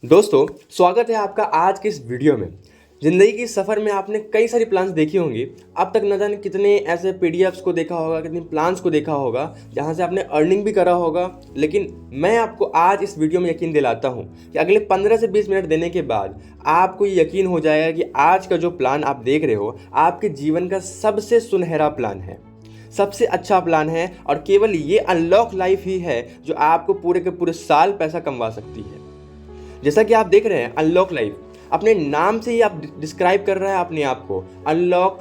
दोस्तों, स्वागत है आपका आज के इस वीडियो में। ज़िंदगी के सफ़र में आपने कई सारी प्लान्स देखी होंगी। अब तक न जाने कितने ऐसे पीडीएफ्स को देखा होगा, कितने प्लान्स को देखा होगा जहां से आपने अर्निंग भी करा होगा। लेकिन मैं आपको आज इस वीडियो में यकीन दिलाता हूं कि अगले 15 से 20 मिनट देने के बाद आपको ये यकीन हो जाएगा कि आज का जो प्लान आप देख रहे हो आपके जीवन का सबसे सुनहरा प्लान है, सबसे अच्छा प्लान है और केवल ये अनलॉक लाइफ ही है जो आपको पूरे के पूरे साल पैसा कमवा सकती है। जैसा कि आप देख रहे हैं अनलॉक लाइफ, अपने नाम से ही आप डिस्क्राइब कर रहा है अपने आप को। अनलॉक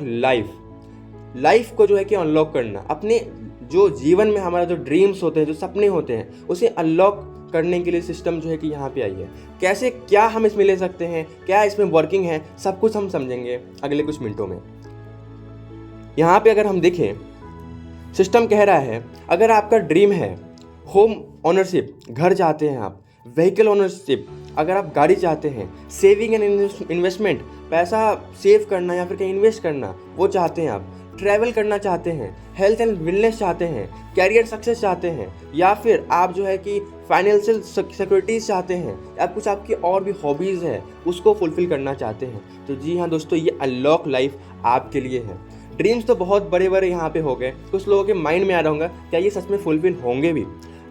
लाइफ को जो है कि अनलॉक करना, अपने जो जीवन में हमारा जो ड्रीम्स होते हैं, जो सपने होते हैं, उसे अनलॉक करने के लिए सिस्टम जो है कि यहाँ पे आई है। कैसे, क्या हम इसमें ले सकते हैं, क्या इसमें वर्किंग है, सब कुछ हम समझेंगे अगले कुछ मिनटों में। यहाँ पे अगर हम देखें, सिस्टम कह रहा है अगर आपका ड्रीम है होम ओनरशिप, घर चाहते हैं आप, व्हीकल ओनरशिप, अगर आप गाड़ी चाहते हैं, सेविंग एंड इन्वेस्टमेंट, पैसा सेव करना या फिर कहीं इन्वेस्ट करना वो चाहते हैं आप, ट्रैवल करना चाहते हैं, हेल्थ एंड वेलनेस चाहते हैं, कैरियर सक्सेस चाहते हैं, या फिर आप जो है कि फाइनेंशियल सिक्योरिटीज़ चाहते हैं, या कुछ आपकी और भी हॉबीज़ है उसको फुलफिल करना चाहते हैं, तो जी हाँ दोस्तों, ये अनलॉक लाइफ आपके लिए है। ड्रीम्स तो बहुत बड़े बड़े यहाँ पे हो गए, कुछ लोगों के माइंड में आ रहा होगा क्या ये सच में फुलफिल होंगे भी।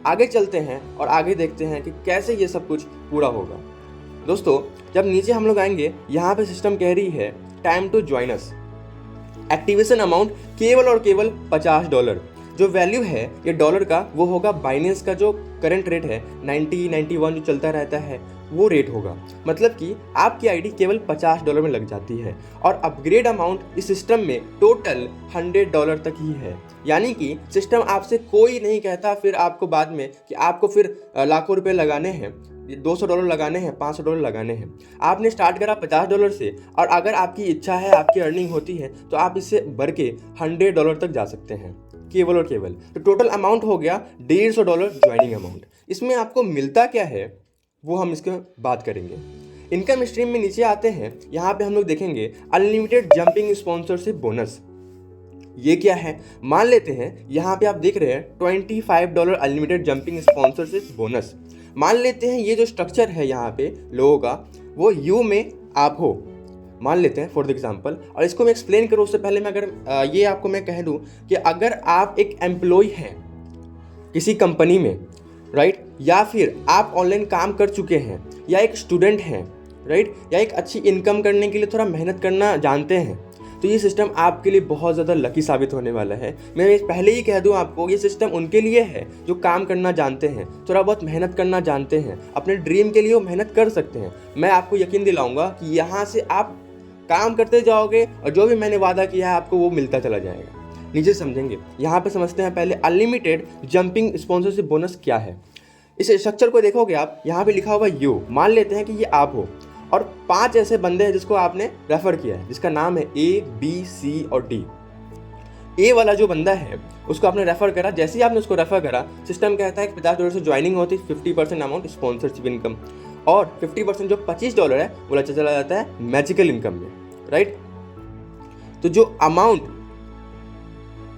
आगे चलते हैं और आगे देखते हैं कि कैसे ये सब कुछ पूरा होगा। दोस्तों, जब नीचे हम लोग आएंगे, यहाँ पे सिस्टम कह रही है time to join us. Activation amount केवल और केवल $50। जो वैल्यू है ये डॉलर का वो होगा बाइनेंस का जो करंट रेट है 91 जो चलता रहता है वो रेट होगा। मतलब कि आपकी आईडी केवल $50 में लग जाती है और अपग्रेड अमाउंट इस सिस्टम में टोटल $100 तक ही है। यानी कि सिस्टम आपसे कोई नहीं कहता फिर आपको बाद में कि आपको फिर लाखों रुपए लगाने हैं, $200 लगाने हैं, $500 लगाने हैं। आपने स्टार्ट करा $50 से और अगर आपकी इच्छा है, आपकी अर्निंग होती है तो आप इससे बढ़ के $100 तक जा सकते हैं केवल और केवल। तो टोटल अमाउंट हो गया $150 ज्वाइनिंग अमाउंट। इसमें आपको मिलता क्या है वो हम इसके बात करेंगे। इनकम स्ट्रीम में नीचे आते हैं, यहाँ पे हम लोग देखेंगे अनलिमिटेड जंपिंग स्पॉन्सरशिप बोनस। ये क्या है, मान लेते हैं यहाँ पे आप देख रहे हैं $25 अनलिमिटेड जंपिंग स्पॉन्सरशिप बोनस। मान लेते हैं ये जो स्ट्रक्चर है यहाँ पे लोगों का वो यू में आप हो, मान लेते हैं फॉर द एग्जांपल। और इसको मैं एक्सप्लेन करूँ उससे पहले मैं अगर ये आपको मैं कह दूँ कि अगर आप एक एम्प्लॉय हैं किसी कंपनी में, राइट, या फिर आप ऑनलाइन काम कर चुके हैं, या एक स्टूडेंट हैं, राइट, या एक अच्छी इनकम करने के लिए थोड़ा मेहनत करना जानते हैं, तो ये सिस्टम आपके लिए बहुत ज़्यादा लकी साबित होने वाला है। मैं पहले ही कह दूं आपको, ये सिस्टम उनके लिए है जो काम करना जानते हैं, थोड़ा बहुत मेहनत करना जानते हैं, अपने ड्रीम के लिए वो मेहनत कर सकते हैं। मैं आपको यकीन दिलाऊंगा कि यहाँ से आप काम करते जाओगे और जो भी मैंने वादा किया है आपको वो मिलता चला जाएगा। नीचे समझेंगे, यहाँ पे समझते हैं पहले अनलिमिटेड जंपिंग स्पॉन्सरशिप बोनस क्या है। इस स्ट्रक्चर को देखोगे आप, यहाँ पे लिखा हुआ यू, मान लेते हैं कि ये आप हो और 5 ऐसे बंदे हैं जिसको आपने रेफर किया है, जिसका नाम है A, B, C और D। ए वाला जो बंदा है उसको आपने रेफर करा। जैसे ही आपने उसको रेफर करा, सिस्टम कहता है कि $50 से ज्वाइनिंग होती है, 50% अमाउंट स्पॉन्सरशिप इनकम और 50% जो $25 है वो चला जाता है मैजिकल इनकम में, राइट। तो जो अमाउंट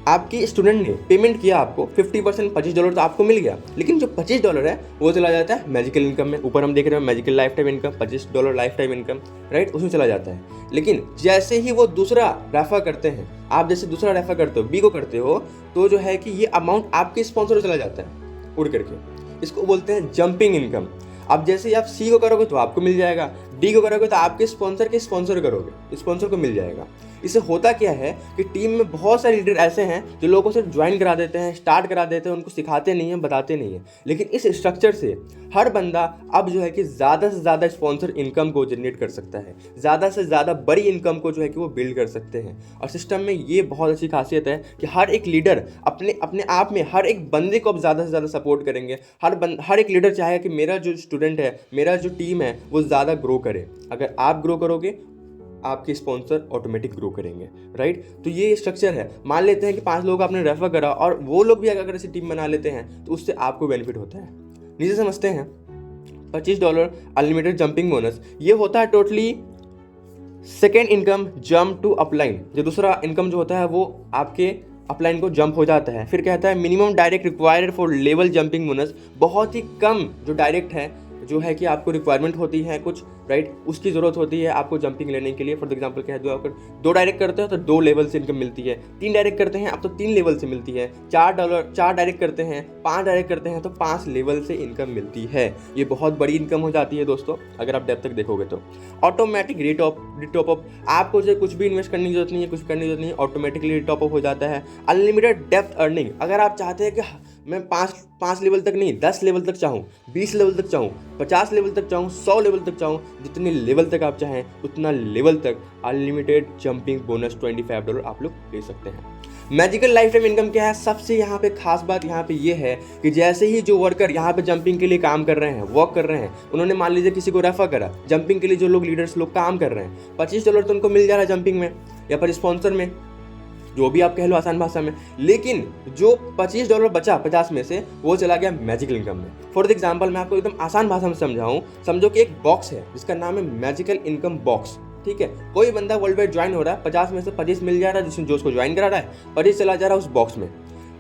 आपकी स्टूडेंट ने पेमेंट किया आपको 50% $25 तो आपको मिल गया, लेकिन जो $25 है वो चला जाता है मैजिकल इनकम में। ऊपर हम देख रहे हैं magical life time income, $25 life time income, right, उसमें चला जाता है। लेकिन जैसे ही वो दूसरा रेफर करते हैं, आप जैसे दूसरा रेफर करते हो, बी को करते हो, तो जो है कि ये अमाउंट आपके स्पॉन्सर को चला जाता है उड़ करके। इसको बोलते हैं जंपिंग इनकम। अब जैसे ही आप सी को करोगे तो आपको मिल जाएगा, डी को करोगे तो आपके स्पॉन्सर के स्पॉन्सर करोगे, स्पॉन्सर को मिल जाएगा। इससे होता क्या है कि टीम में बहुत सारे लीडर ऐसे हैं जो लोगों को सिर्फ ज्वाइन करा देते हैं, स्टार्ट करा देते हैं, उनको सिखाते नहीं हैं, बताते नहीं हैं। लेकिन इस स्ट्रक्चर से हर बंदा अब जो है कि ज़्यादा से ज़्यादा स्पॉन्सर इनकम को जनरेट कर सकता है, ज़्यादा से ज़्यादा बड़ी इनकम को जो है कि वो बिल्ड कर सकते हैं। और सिस्टम में ये बहुत अच्छी खासियत है कि हर एक लीडर अपने आप में हर एक बंदे को अब ज़्यादा से ज़्यादा सपोर्ट करेंगे। हर एक लीडर चाहेगा कि मेरा जो स्टूडेंट है, मेरा जो टीम है वो ज़्यादा ग्रो करे। अगर आप ग्रो करोगे आपके स्पॉन्सर ऑटोमेटिक ग्रो करेंगे, राइट। तो ये स्ट्रक्चर है। मान लेते हैं कि 5 लोग आपने रेफर करा और वो लोग भी अगर ऐसी टीम बना लेते हैं तो उससे आपको बेनिफिट होता है। नीचे समझते हैं $25 अनलिमिटेड जंपिंग बोनस। ये होता है totally second income jump to upline. जो दूसरा इनकम जो होता है वो आपके अपलाइन को जंप हो जाता है। फिर कहता है minimum direct required for level jumping bonus. बहुत ही कम जो डायरेक्ट है जो है कि आपको रिक्वायरमेंट होती है कुछ, राइट, उसकी ज़रूरत होती है आपको जंपिंग लेने के लिए। फॉर एग्जांपल कह दो, अगर 2 डायरेक्ट करते हो तो 2 लेवल से इनकम मिलती है, 3 डायरेक्ट करते हैं आप तो 3 लेवल से मिलती है, 4 डायरेक्ट करते हैं, 5 डायरेक्ट करते हैं तो 5 लेवल से इनकम मिलती है। ये बहुत बड़ी इनकम हो जाती है दोस्तों अगर आप डेप्थ तक देखोगे तो। ऑटोमेटिक रिटॉप अप, आपको जो कुछ भी इन्वेस्ट करने की जरूरत नहीं है, कुछ करने की जरूरत नहीं है, ऑटोमेटिकली रिटॉप अप हो जाता है। अनलिमिटेड डेप्थ अर्निंग, अगर आप चाहते हैं कि मैं 5 लेवल तक नहीं, 10 लेवल तक चाहूँ, 20 लेवल तक चाहूँ, 50 लेवल तक चाहूँ, 100 लेवल तक चाहूँ, जितने लेवल तक आप चाहें उतना लेवल तक अनलिमिटेड जंपिंग बोनस $25 आप लोग ले सकते हैं। मैजिकल लाइफ टाइम इनकम क्या है? सबसे यहाँ पे खास बात यहाँ पे ये है कि जैसे ही जो वर्कर यहाँ पे जंपिंग के लिए काम कर रहे हैं, वर्क कर रहे हैं, उन्होंने मान लीजिए किसी को रेफर करा जंपिंग के लिए, जो लोग लीडर्स लोग काम कर रहे हैं, $25 तो उनको मिल जा रहा है जंपिंग में या फिर स्पॉन्सर में, जो भी आप कह लो आसान भाषा में। लेकिन जो $25 बचा 50 में से, वो चला गया मैजिकल इनकम में। फॉर एग्जांपल मैं आपको एकदम आसान भाषा में समझाऊं, समझो कि एक बॉक्स है जिसका नाम है मैजिकल इनकम बॉक्स, ठीक है। कोई बंदा वर्ल्ड वाइड ज्वाइन हो रहा है, 50 में से 25 मिल जा रहा है, जिसमें जो उसको ज्वाइन करा रहा है, 25 चला जा रहा है उस बॉक्स में।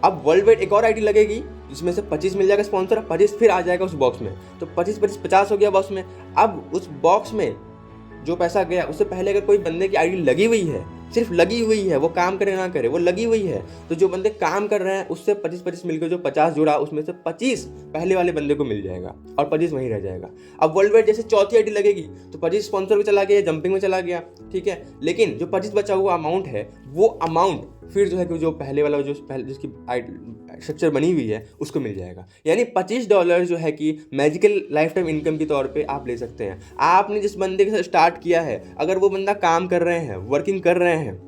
अब वर्ल्ड वाइड एक और आईडी लगेगी जिसमें से 25 मिल जाएगा स्पॉन्सर, 25 फिर आ जाएगा उस बॉक्स में, तो 25 50 हो गया बॉक्स में। अब उस बॉक्स में जो पैसा गया, उससे पहले अगर कोई बंदे की आईडी लगी हुई है, सिर्फ लगी हुई है, वो काम करे ना करे, वो लगी हुई है, तो जो बंदे काम कर रहे हैं उससे 25 मिलकर जो 50 जुड़ा, उसमें से 25 पहले वाले बंदे को मिल जाएगा और 25 वहीं रह जाएगा। अब वर्ल्ड वाइड जैसे चौथी आईडी लगेगी तो 25 स्पॉन्सर में चला गया, जंपिंग में चला गया, ठीक है। लेकिन जो 25 बचा हुआ अमाउंट है, वो अमाउंट फिर जो है कि जो पहले वाला जो जिसकी स्ट्रक्चर बनी हुई है उसको मिल जाएगा। यानी $25 जो है कि मैजिकल लाइफ टाइम इनकम के तौर पे आप ले सकते हैं। आपने जिस बंदे के साथ स्टार्ट किया है, अगर वो बंदा काम कर रहे हैं, वर्किंग कर रहे हैं,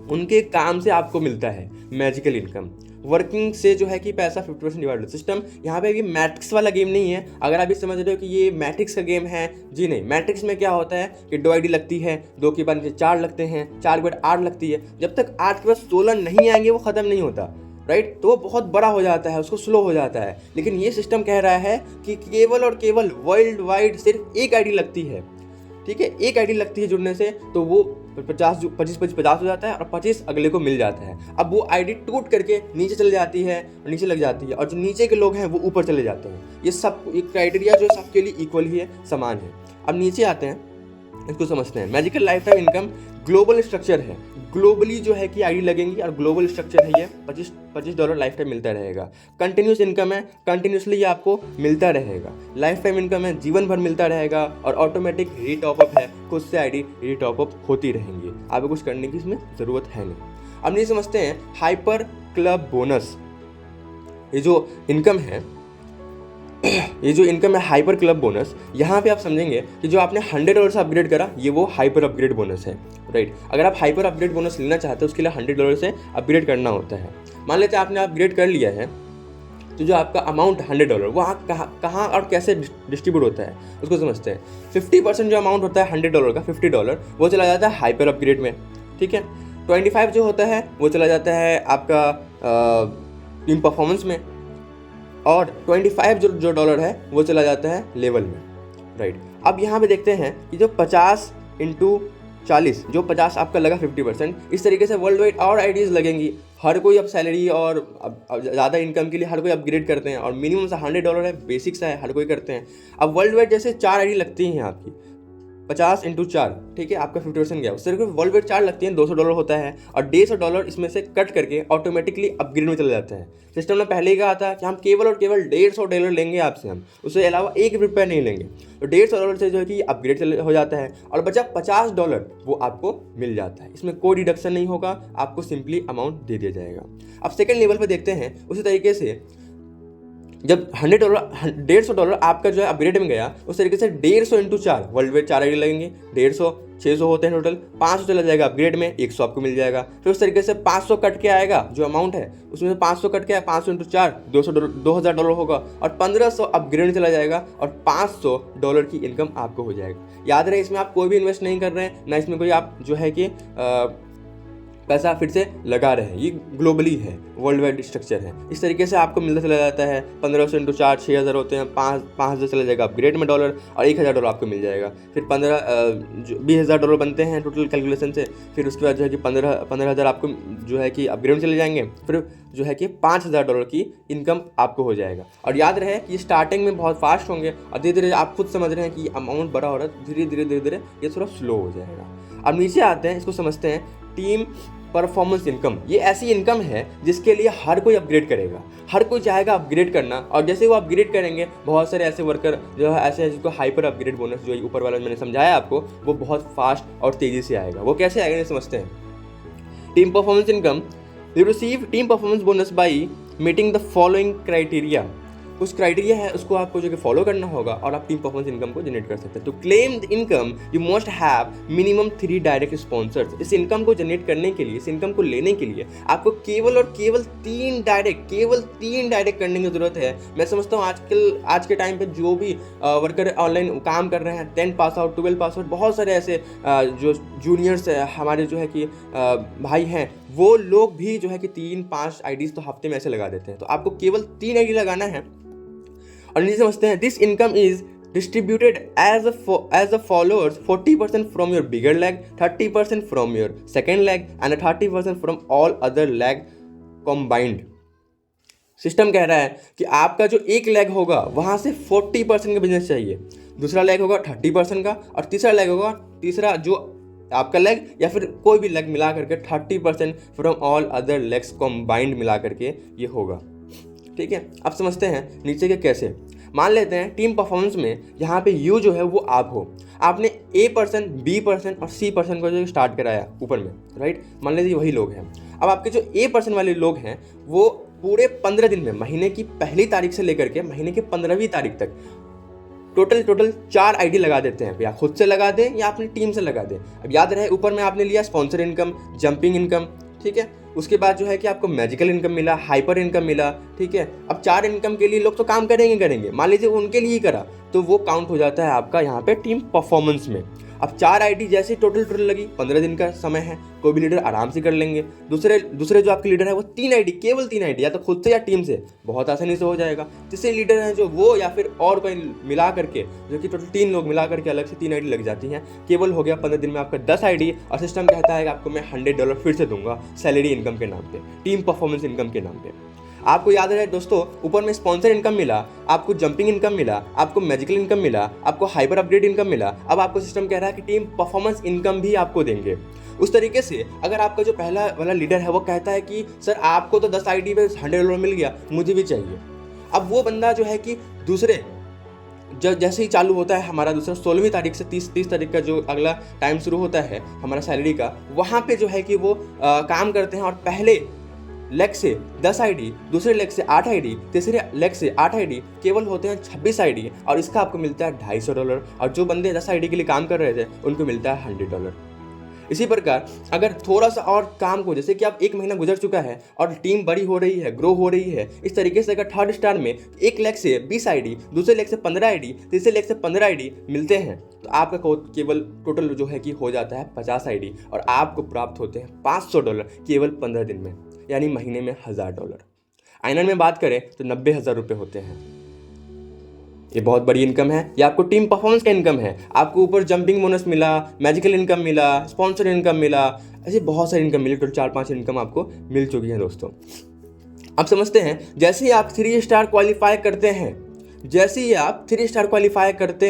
उनके काम से आपको मिलता है मैजिकल इनकम। वर्किंग से जो है कि पैसा 50% डिवाइड सिस्टम। यहाँ पे ये मैट्रिक्स वाला गेम नहीं है, अगर आप ये समझ रहे हो कि ये मैट्रिक्स का गेम है, जी नहीं। मैट्रिक्स में क्या होता है कि 2 आईडी लगती है, 2 के बाद 4 लगते हैं, 4 के बाद 8 लगती है, जब तक 8 के बाद 16 नहीं आएंगे वो ख़त्म नहीं होता, राइट। तो वो बहुत बड़ा हो जाता है, उसको स्लो हो जाता है। लेकिन ये सिस्टम कह रहा है कि केवल और केवल वर्ल्ड वाइड सिर्फ एक आईडी लगती है, ठीक है, एक आईडी लगती है जुड़ने से, तो वो 50 हो जाता है और 25 अगले को मिल जाता है। अब वो आईडी टूट करके नीचे चली जाती है, नीचे लग जाती है, और जो नीचे के लोग हैं वो ऊपर चले जाते हैं। ये सब एक क्राइटेरिया जो सबके लिए इक्वल ही है, समान है। अब नीचे आते हैं, इसको समझते हैं। Magical life time income global structure है, ग्लोबली जो है कि आईडी लगेंगी और ग्लोबल स्ट्रक्चर है। ये $25 लाइफ टाइम मिलता रहेगा। कंटिन्यूस इनकम है, कंटिन्यूसली आपको मिलता रहेगा। लाइफ टाइम इनकम है, जीवन भर मिलता रहेगा। और ऑटोमेटिक रीटॉप अप है, खुद से आईडी रीटॉप अप होती रहेंगी, आपको कुछ करने की इसमें ज़रूरत है नहीं। अब नहीं समझते हैं हाइपर क्लब बोनस। ये जो इनकम है, ये जो इनकम है हाइपर क्लब बोनस, यहाँ पे आप समझेंगे कि जो आपने $100 से अपग्रेड करा, ये वो हाइपर अपग्रेड बोनस है, राइट। अगर आप हाइपर अपग्रेड बोनस लेना चाहते हो, उसके लिए $100 से अपग्रेड करना होता है। मान लेते हैं आपने अपग्रेड कर लिया है, तो जो आपका अमाउंट $100 वो कहाँ और कैसे डिस्ट्रीब्यूट होता है उसको समझते हैं। 50% जो अमाउंट होता है $100 का, $50 वो चला जाता है हाइपर अपग्रेड में, ठीक है। 25 जो होता है वो चला जाता है आपका टीम परफॉर्मेंस में, और 25 जो डॉलर है वो चला जाता है लेवल में, राइट। अब यहाँ पे देखते हैं कि जो 50 × 40, जो 50 आपका लगा 50%, इस तरीके से वर्ल्ड वाइड और आईडीज़ लगेंगी। हर कोई अब सैलरी और अब ज़्यादा इनकम के लिए हर कोई अपग्रेड करते हैं, और मिनिमम से $100 है, बेसिक्स है, हर कोई करते हैं। अब वर्ल्ड वाइड जैसे 4 आईडी लगती हैं आपकी, 50 × 4, ठीक है, आपका 50% गया। उससे वर्ल्ड वाइड 4 लगती हैं, $200 होता है, और $150 इसमें से कट करके ऑटोमेटिकली अपग्रेड में चला जाता है। सिस्टम ने पहले ही कहा था कि हम केवल और केवल $150 लेंगे आपसे, हम उससे अलावा ₹1 नहीं लेंगे। तो $150 से जो है कि अपग्रेड हो जाता है, और बचा $50 वो आपको मिल जाता है। इसमें कोई डिडक्शन नहीं होगा, आपको सिंपली अमाउंट दे दिया जाएगा। अब सेकेंड लेवल पर देखते हैं, उसी तरीके से जब $150 आपका जो है अपग्रेड में गया, उस तरीके से 150 × 4 वर्ल्ड वाइड 4 आईडी लगेंगे, 150 600 होते हैं टोटल, 500 चला जाएगा अपग्रेड में, 100 आपको मिल जाएगा। फिर उस तरीके से 500 कट के आएगा, जो अमाउंट है उसमें से 500 कट के आया, 500 × 4 $2000 होगा, और 1500 अपग्रेड में चला जाएगा, और $500 की इनकम आपको हो जाएगा। याद रहे, इसमें आप कोई भी इन्वेस्ट नहीं कर रहे हैं, ना इसमें कोई आप जो है कि पैसा फिर से लगा रहे हैं। ये ग्लोबली है, वर्ल्ड वाइड स्ट्रक्चर है। इस तरीके से आपको मिलता चला जाता है। 1500 × 4 6000 होते हैं, 5,000 चला जाएगा अपग्रेड में डॉलर, और $1000 आपको मिल जाएगा। फिर 20,000 डॉलर बनते हैं टोटल कैलकुलेशन से। फिर उसके बाद जो है कि 15,000 आपको जो है कि अपग्रेड में चले जाएंगे। फिर जो है कि $5,000 की इनकम आपको हो जाएगा। और याद रहे कि स्टार्टिंग में बहुत फास्ट होंगे और धीरे धीरे आप खुद समझ रहे हैं कि अमाउंट बड़ा हो रहा है, धीरे धीरे ये थोड़ा स्लो हो जाएगा। अब नीचे आते हैं, इसको समझते हैं टीम परफॉर्मेंस इनकम। ये ऐसी इनकम है जिसके लिए हर कोई अपग्रेड करेगा, हर कोई चाहेगा अपग्रेड करना। और जैसे वो अपग्रेड करेंगे, बहुत सारे ऐसे वर्कर जो है ऐसे हैं जिसको हाइपर अपग्रेड बोनस, जो ऊपर वाला मैंने समझाया आपको, वो बहुत फास्ट और तेज़ी से आएगा। वो कैसे आएगा ये समझते हैं। Team performance income, you receive team performance bonus by meeting the following criteria. कुछ क्राइटेरिया है, उसको आपको जो कि फॉलो करना होगा और आप टीम परफॉर्मेंस इनकम को जनरेट कर सकते हैं। तो claim the income you must have minimum 3 direct sponsors. इस इनकम को जनरेट करने के लिए, इस इनकम को लेने के लिए आपको केवल और केवल 3 डायरेक्ट करने की जरूरत है। मैं समझता हूँ आज के टाइम पे जो भी वर्कर ऑनलाइन काम कर रहे हैं, 10 पास आउट, 12 पास आउट, बहुत सारे ऐसे जो जूनियर्स हमारे जो है कि भाई हैं, वो लोग भी जो है कि 3-5 आईडीज तो हफ्ते में ऐसे लगा देते हैं। तो आपको केवल 3 आईडी लगाना है। और नीचे समझते हैं, this income is distributed as a followers 40% from your bigger leg, 30% from your second leg and 30% from all other leg combined. System कह रहा है कि आपका जो एक लेग होगा वहां से 40% का बिजनेस चाहिए, दूसरा लेग होगा 30% का, और तीसरा लेग होगा, तीसरा जो आपका लेग या फिर कोई भी लेग मिला करके 30% from all other legs combined मिला करके ये होगा। ठीक है, अब समझते हैं नीचे के कैसे। मान लेते हैं टीम परफॉर्मेंस में यहाँ पे यू जो है वो आप हो, आपने A%, B% और C% को जो स्टार्ट कराया ऊपर में, राइट। मान लीजिए वही लोग हैं। अब आपके जो A% वाले लोग हैं वो पूरे 15 दिन में, महीने की पहली तारीख से लेकर के महीने की 15वीं तारीख तक टोटल 4 आईडी लगा देते हैं। या खुद से लगा दें या अपनी टीम से लगा दें। अब याद रहे ऊपर में आपने लिया स्पॉन्सर इनकम, जंपिंग इनकम, ठीक है। उसके बाद जो है कि आपको मैजिकल इनकम मिला, हाइपर इनकम मिला, ठीक है। अब 4 इनकम के लिए लोग तो काम करेंगे, मान लीजिए उनके लिए ही करा तो वो काउंट हो जाता है आपका यहाँ पे टीम परफॉर्मेंस में। अब 4 आईडी जैसे टोटल लगी, 15 दिन का समय है, कोई भी लीडर आराम से कर लेंगे। दूसरे जो आपके लीडर है वो 3 आईडी, केवल 3 आईडी, या तो खुद से या टीम से, बहुत आसानी से हो जाएगा। तीसरे लीडर हैं जो वो या फिर और कोई मिला करके, जो कि टोटल 3 लोग मिला करके अलग से 3 आईडी लग जाती हैं, केवल हो गया 15 दिन में आपका 10 आईडी। और सिस्टम कहता है कि आपको मैं $100 फिर से दूंगा सैलरी इनकम के नाम पे, टीम परफॉर्मेंस इनकम के नाम पे। आपको याद रहे दोस्तों, ऊपर में स्पॉन्सर इनकम मिला, आपको जंपिंग इनकम मिला, आपको मैजिकल इनकम मिला, आपको हाइपर अपग्रेड इनकम मिला। अब आपको सिस्टम कह रहा है कि टीम परफॉर्मेंस इनकम भी आपको देंगे। उस तरीके से अगर आपका जो पहला वाला लीडर है वो कहता है कि सर आपको तो 10 आईडी पे $100 मिल गया, मुझे भी चाहिए। अब वो बंदा जो है कि दूसरे जैसे ही चालू होता है हमारा दूसरा 16वीं तारीख से 30 तारीख का जो अगला टाइम शुरू होता है हमारा सैलरी का, वहाँ पे जो है कि वो काम करते हैं। और पहले लेग से 10 आईडी, दूसरे लेग से 8 आईडी, तीसरे लेग से 8 आईडी, केवल होते हैं 26 आईडी। और इसका आपको मिलता है $250। और जो बंदे 10 आईडी के लिए काम कर रहे थे उनको मिलता है $100। इसी प्रकार अगर थोड़ा सा और काम को, जैसे कि आप 1 महीना गुजर चुका है और टीम बड़ी हो रही है, ग्रो हो रही है, इस तरीके से अगर 3rd स्टार में एक लेग से 20 आईडी, दूसरे लेग से 15 आईडी, तीसरे लेग से 15 आईडी मिलते हैं, तो आपका केवल टोटल जो है कि हो जाता है 50 आईडी। और आपको प्राप्त होते हैं $500 केवल 15 दिन में, यानी महीने में $1000। आइनर में बात करें तो $90,000 होते हैं। ये बहुत बड़ी इनकम है। ये आपको टीम परफॉर्मेंस का इनकम है। आपको ऊपर जंपिंग बोनस मिला, मैजिकल इनकम मिला, स्पॉन्सर इनकम मिला, ऐसे बहुत सारी इनकम मिली। टोटल 4-5 इनकम आपको मिल चुकी है दोस्तों। अब समझते हैं, जैसे ही आप 3 स्टार क्वालिफाई करते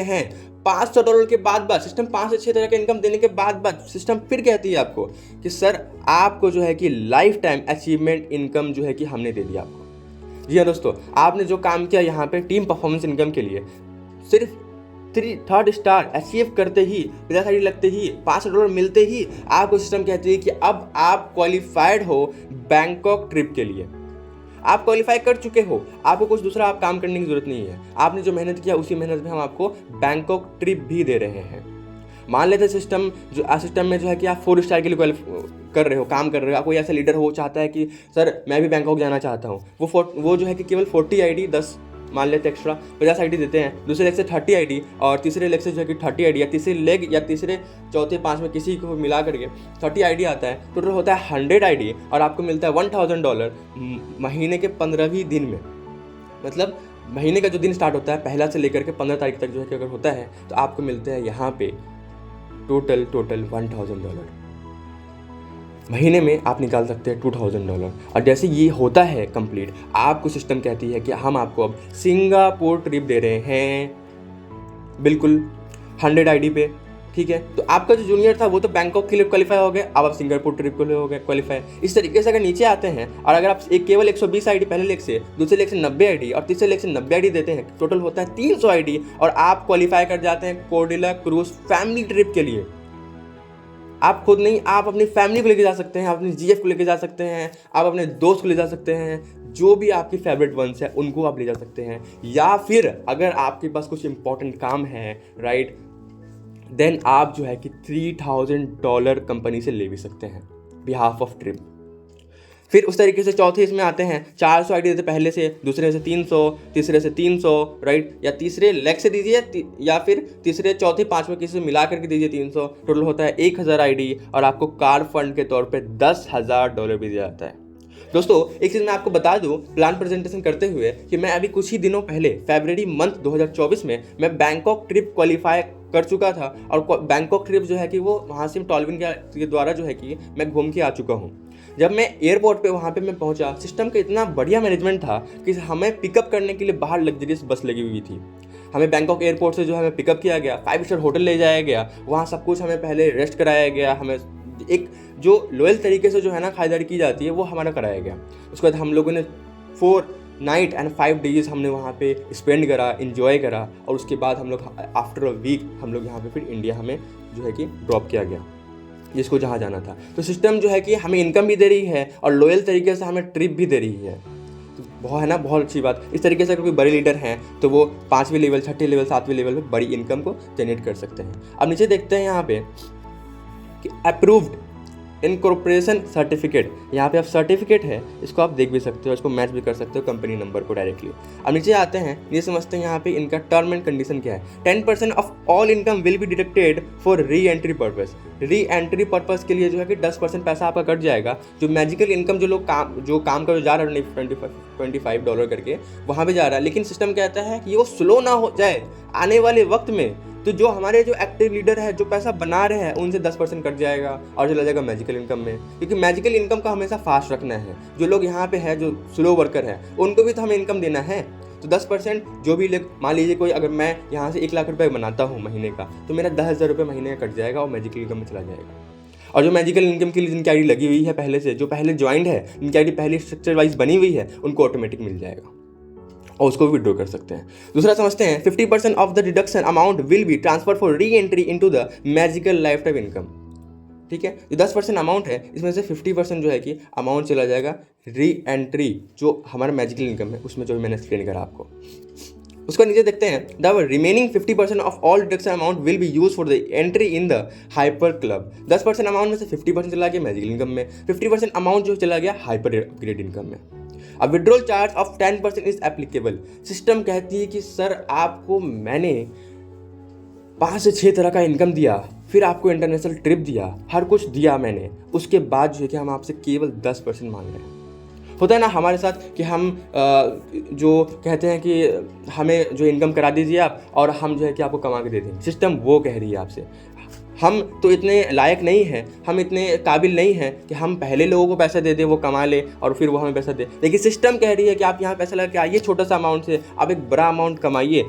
हैं, $500 के बाद सिस्टम 5 से 6 तरह के इनकम देने के बाद सिस्टम फिर कहती है आपको कि सर आपको जो है कि लाइफ टाइम अचीवमेंट इनकम जो है कि हमने दे दिया आपको। जी हाँ दोस्तों, आपने जो काम किया यहाँ पे टीम परफॉर्मेंस इनकम के लिए, सिर्फ 3rd स्टार अचीव करते ही, 50 आईडी लगते ही, $500 मिलते ही आपको सिस्टम कहती है कि अब आप क्वालिफाइड हो बैंकॉक ट्रिप के लिए। आप क्वालिफाई कर चुके हो, आपको कुछ दूसरा आप काम करने की जरूरत नहीं है। आपने जो मेहनत किया उसी मेहनत में हम आपको बैंकॉक ट्रिप भी दे रहे हैं। मान लेते सिस्टम में जो है कि आप 4 स्टार के लिए कर रहे हो, काम कर रहे हो। कोई ऐसा लीडर हो चाहता है कि सर मैं भी बैंकॉक जाना चाहता हूँ, वो जो है कि केवल 40 आईडी, 10 मान लेते हैं एक्स्ट्रा 50 आईडी देते हैं, दूसरे लेग से 30 आईडी और तीसरे लेग से जो है कि 30 आईडी, या तीसरे लेग या तीसरे चौथे पाँच में किसी को मिला करके 30 आईडी आता है, टोटल होता है 100 आईडी और आपको मिलता है $1000 महीने के 15वीं दिन में। मतलब महीने का जो दिन स्टार्ट होता है पहला से लेकर के 15 तारीख तक जो है कि अगर होता है तो आपको मिलते हैं यहाँ पे टोटल $1000। महीने में आप निकाल सकते हैं $2000। और जैसे ये होता है कंप्लीट, आपको सिस्टम कहती है कि हम आपको अब सिंगापुर ट्रिप दे रहे हैं, बिल्कुल 100 आईडी पे, ठीक है। तो आपका जो जूनियर था वो तो बैंकॉक के लिए क्वालिफाई हो गया, अब आप सिंगापुर ट्रिप के लिए हो गए क्वालिफाई। इस तरीके से अगर नीचे आते हैं और अगर आप केवल 120 आईडी पहले लेग से, दूसरे लेग से 90 आईडी और तीसरे लेग से 90 आईडी देते हैं, टोटल होता है 300 आईडी और आप क्वालिफाई कर जाते हैं कोर्डिला क्रूज फैमिली ट्रिप के लिए। आप खुद नहीं, आप अपनी फैमिली को लेके जा सकते हैं, आप अपनी जीएफ को लेके जा सकते हैं, आप अपने दोस्त को ले जा सकते हैं, जो भी आपकी फेवरेट वंस है उनको आप ले जा सकते हैं। या फिर अगर आपके पास कुछ इंपॉर्टेंट काम है, राइट, देन आप जो है कि $3000 कंपनी से ले भी सकते हैं बिहाफ ऑफ ट्रिप। फिर उस तरीके से चौथे इसमें आते हैं 400 आईडी देते पहले से, दूसरे से 300, तीसरे से 300, राइट, या तीसरे लेग से दीजिए या फिर तीसरे चौथे पाँचवें किसी से मिला करके दीजिए 300, टोटल होता है 1000 आईडी और आपको कार फंड के तौर पे $10,000 भी दिया जाता है। दोस्तों एक चीज़ मैं आपको बता दूं प्लान प्रेजेंटेशन करते हुए कि मैं अभी कुछ ही दिनों पहले फरवरी मंथ 2024 में मैं बैंकॉक ट्रिप क्वालिफाई कर चुका था और बैंकॉक ट्रिप जो है कि वो वहाँ से टॉलविन के द्वारा जो है कि मैं घूम के आ चुका हूँ। जब मैं एयरपोर्ट पे वहाँ पे मैं पहुँचा, सिस्टम का इतना बढ़िया मैनेजमेंट था कि हमें पिकअप करने के लिए बाहर लग्जरियस बस लगी हुई थी। हमें बैंकॉक एयरपोर्ट से जो हमें पिकअप किया गया, 5 स्टार होटल ले जाया गया, वहाँ सब कुछ हमें पहले रेस्ट कराया गया, हमें एक जो लॉयल तरीके से जो है ना खातिरदारी की जाती है वो हमारा कराया गया। उसके बाद हम लोगों ने 4 नाइट एंड 5 डेज हमने वहाँ पे स्पेंड करा, इन्जॉय करा और उसके बाद हम लोग आफ्टर अ वीक हम लोग यहाँ पे फिर इंडिया हमें जो है कि ड्रॉप किया गया जिसको जहाँ जाना था। तो सिस्टम जो है कि हमें इनकम भी दे रही है और लॉयल तरीके से हमें ट्रिप भी दे रही है, तो बहुत है ना, बहुत अच्छी बात। इस तरीके से अगर कोई बड़े लीडर हैं तो वो 5वें लेवल, 6ठे लेवल, 7वें लेवल पे बड़ी इनकम को जनरेट कर सकते हैं। अब नीचे देखते हैं यहाँ पे कि अप्रूव्ड इनकॉर्पोरेशन सर्टिफिकेट, यहाँ पे आप सर्टिफिकेट है इसको आप देख भी सकते हो, इसको मैच भी कर सकते हो कंपनी नंबर को डायरेक्टली। अब नीचे आते हैं, ये समझते हैं यहाँ पे इनका टर्म एंड कंडीशन क्या है। 10% of all income will be deducted for re entry purpose. Re entry purpose के लिए जो है कि 10% पैसा आपका कट जाएगा। जो मैजिकल इनकम जो लोग काम कर जा रहे हैं $25 करके वहाँ पे जा रहा है, लेकिन सिस्टम कहता है कि वो स्लो ना हो जाए आने वाले वक्त में, तो जो हमारे जो एक्टिव लीडर है जो पैसा बना रहे हैं उनसे 10% कट जाएगा और चला जाएगा मैजिकल इनकम में, क्योंकि मैजिकल इनकम का हमेशा फास्ट रखना है। जो लोग यहाँ पे है जो स्लो वर्कर है उनको भी तो हमें इनकम देना है, तो 10% जो भी मान लीजिए कोई अगर मैं यहाँ से 1 लाख रुपये बनाता हूँ महीने का, तो मेरा 10,000 रुपये महीने का कट जाएगा और मैजिकल इनकम में चला जाएगा। और जो मैजिकल इनकम के लिए जिनकी आईडी लगी हुई है पहले से, जो पहले ज्वाइंट है, जिनकी आईडी पहले स्ट्रक्चर वाइज बनी हुई है, उनको ऑटोमेटिक मिल जाएगा और उसको भी विड्रॉ कर सकते हैं। दूसरा समझते हैं 50% of the deduction amount will be transfer for re entry into the magical life time income. ठीक है, जो 10% अमाउंट है इसमें से 50% जो है कि अमाउंट चला जाएगा री एंट्री जो हमारा मैजिकल इनकम है उसमें, जो भी मैंने एक्सप्लेन करा आपको। उसको नीचे देखते हैं, the remaining 50% of all deduction amount will be use for the entry in the hyper club. 10% amount में से 50% चला गया मैजिकल इनकम में, 50% अमाउंट जो चला गया हाइपर अपग्रेड इनकम में। अब withdrawal charge of 10% is applicable. System कहती है कि सर आपको मैंने 5 से 6 तरह का इनकम दिया, फिर आपको इंटरनेशनल ट्रिप दिया, हर कुछ दिया मैंने, उसके बाद जो है कि हम आपसे केवल 10% मांग रहे हैं। होता है ना हमारे साथ कि हम जो कहते हैं कि हमें जो इनकम करा दीजिए आप और हम जो है कि आपको कमा के दे देंगे। सिस्टम वो कह रही है आपसे, हम तो इतने लायक नहीं हैं, हम इतने काबिल नहीं हैं कि हम पहले लोगों को पैसा दे दें, वो कमा ले और फिर वो हमें पैसा दे। लेकिन सिस्टम कह रही है कि आप यहाँ पैसा लगा के आइए छोटा सा अमाउंट से, आप एक बड़ा अमाउंट कमाइए।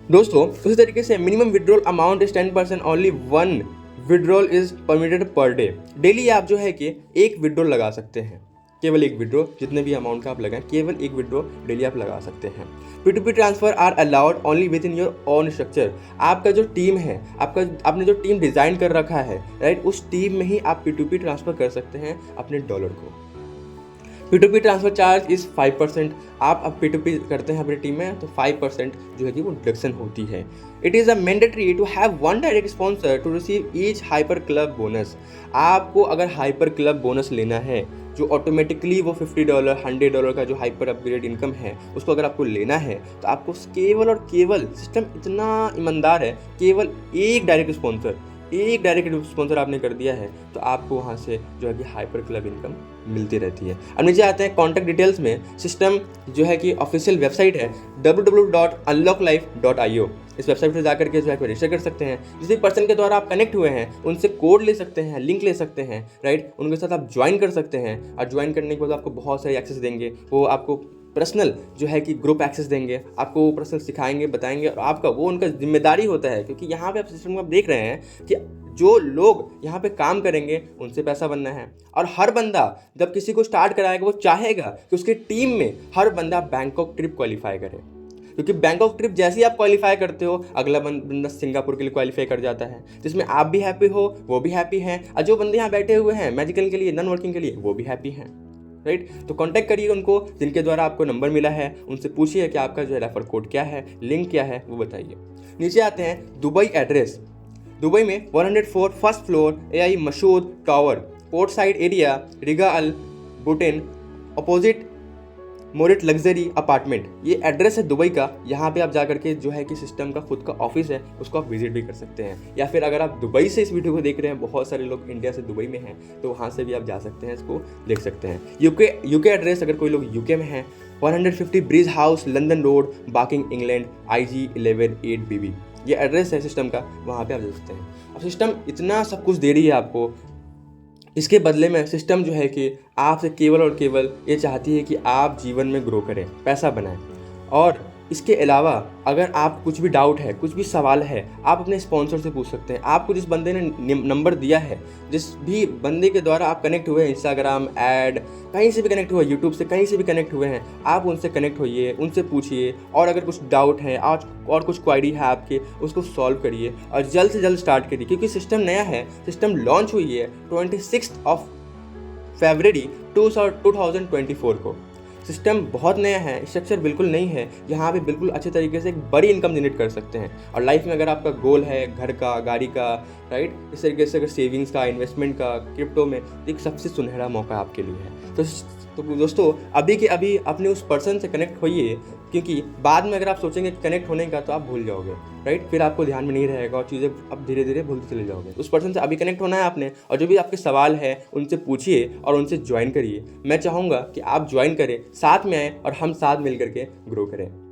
दोस्तों उसी तरीके से minimum withdrawal amount is 10%, only 1 withdrawal is permitted per day. Daily आप जो है कि 1 विड्रॉल लगा सकते हैं, केवल 1 विड्रॉ, जितने भी अमाउंट का आप लगाएं केवल 1 विड्रॉ डेली आप लगा सकते हैं। P2P transfer R allowed only with in your own structure. आपका जो टीम है, आपने जो टीम डिज़ाइन कर रखा है, राइट, उस टीम में ही आप P2P ट्रांसफ़र कर सकते हैं अपने डॉलर को। P2P transfer charge is 5%। आप अब P2P करते हैं अपनी टीम में तो 5% जो है कि वो डिडक्शन होती है। It is a mandatory to have 1 direct sponsor to receive each hyper club bonus. आपको अगर हाइपर क्लब बोनस लेना है जो ऑटोमेटिकली वो $50 $100 का जो हाइपर अपग्रेड इनकम है उसको अगर आपको लेना है तो आपको केवल और केवल, सिस्टम इतना ईमानदार है, केवल एक डायरेक्ट स्पॉन्सर आपने कर दिया है तो आपको वहाँ से जो है कि हाइपर क्लब इनकम मिलती रहती है। अब नीचे आते हैं कॉन्टैक्ट डिटेल्स में। सिस्टम जो है कि ऑफिशियल वेबसाइट है www.unlocklife.io। इस वेबसाइट पर जाकर के जो है रजिस्टर कर सकते हैं। जिस भी पर्सन के द्वारा आप कनेक्ट हुए हैं उनसे कोड ले सकते हैं, लिंक ले सकते हैं, राइट। उनके साथ आप ज्वाइन कर सकते हैं और ज्वाइन करने के बाद आपको बहुत सारे एक्सेस देंगे। वो आपको पर्सनल जो है कि ग्रुप एक्सेस देंगे, आपको वो पर्सनल सिखाएंगे, बताएंगे और आपका वो उनका जिम्मेदारी होता है, क्योंकि यहाँ पे आप सिस्टम में आप देख रहे हैं कि जो लोग यहाँ पे काम करेंगे उनसे पैसा बनना है। और हर बंदा जब किसी को स्टार्ट कराएगा वो चाहेगा कि उसकी टीम में हर बंदा बैंकॉक ट्रिप क्वालिफाई करे, क्योंकि बैंकॉक ट्रिप जैसे ही आप क्वालिफाई करते हो अगला बंदा सिंगापुर के लिए क्वालिफाई कर जाता है, जिसमें आप भी हैप्पी हो, वो भी हैप्पी हैं, और जो बंदे यहाँ बैठे हुए हैं मैजिकल के लिए, नॉन वर्किंग के लिए, वो भी हैप्पी हैं, राइट। तो कांटेक्ट करिए उनको जिनके द्वारा आपको नंबर मिला है, उनसे पूछिए कि आपका जो है रेफर कोड क्या है, लिंक क्या है, वो बताइए। नीचे आते हैं दुबई एड्रेस। दुबई में 104 first floor AI Mashhood tower, port side area, Rigga Al Buteen, opposite मोरिट लग्जरी अपार्टमेंट। ये एड्रेस है दुबई का। यहाँ पे आप जा करके जो है कि सिस्टम का खुद का ऑफिस है उसको आप विजिट भी कर सकते हैं, या फिर अगर आप दुबई से इस वीडियो को देख रहे हैं, बहुत सारे लोग इंडिया से दुबई में हैं, तो वहाँ से भी आप जा सकते हैं, इसको देख सकते हैं। यूके एड्रेस, अगर कोई लोग यूके में हैं, 150 bridge house, London road, barking, England, IG 118BB ये एड्रेस है सिस्टम का, वहाँ पे आप देख सकते हैं। अब सिस्टम इतना सब कुछ दे रही है आपको, इसके बदले में सिस्टम जो है कि आपसे केवल और केवल ये चाहती है कि आप जीवन में ग्रो करें, पैसा बनाएं। और इसके अलावा अगर आप कुछ भी डाउट है, कुछ भी सवाल है, आप अपने स्पॉन्सर से पूछ सकते हैं। आपको जिस बंदे ने नंबर दिया है, जिस भी बंदे के द्वारा आप कनेक्ट हुए हैं, इंस्टाग्राम ऐड, कहीं से भी कनेक्ट हुए, यूट्यूब से कहीं से भी कनेक्ट हुए हैं, आप उनसे कनेक्ट होइए, उनसे पूछिए, और अगर कुछ डाउट है और कुछ क्वायरी है आपके, उसको सॉल्व करिए और जल्द से जल्द स्टार्ट करिए, क्योंकि सिस्टम नया है। सिस्टम लॉन्च हुई है 26 फरवरी 2024 को। सिस्टम बहुत नया है, स्ट्रक्चर बिल्कुल नहीं है, यहाँ पे बिल्कुल अच्छे तरीके से एक बड़ी इनकम जनरेट कर सकते हैं। और लाइफ में अगर आपका गोल है घर का, गाड़ी का, राइट, इस तरीके से अगर सेविंग्स का, इन्वेस्टमेंट का, क्रिप्टो में, एक सबसे सुनहरा मौका आपके लिए है। तो दोस्तों अभी के अभी अपने उस पर्सन से कनेक्ट होइए, क्योंकि बाद में अगर आप सोचेंगे कनेक्ट होने का तो आप भूल जाओगे, राइट। फिर आपको ध्यान में नहीं रहेगा और चीज़ें अब धीरे धीरे भूलते चले जाओगे। उस पर्सन से अभी कनेक्ट होना है आपने, और जो भी आपके सवाल है उनसे पूछिए और उनसे ज्वाइन करिए। मैं चाहूँगा कि आप ज्वाइन करें, साथ में आएँ और हम साथ मिल करके ग्रो करें।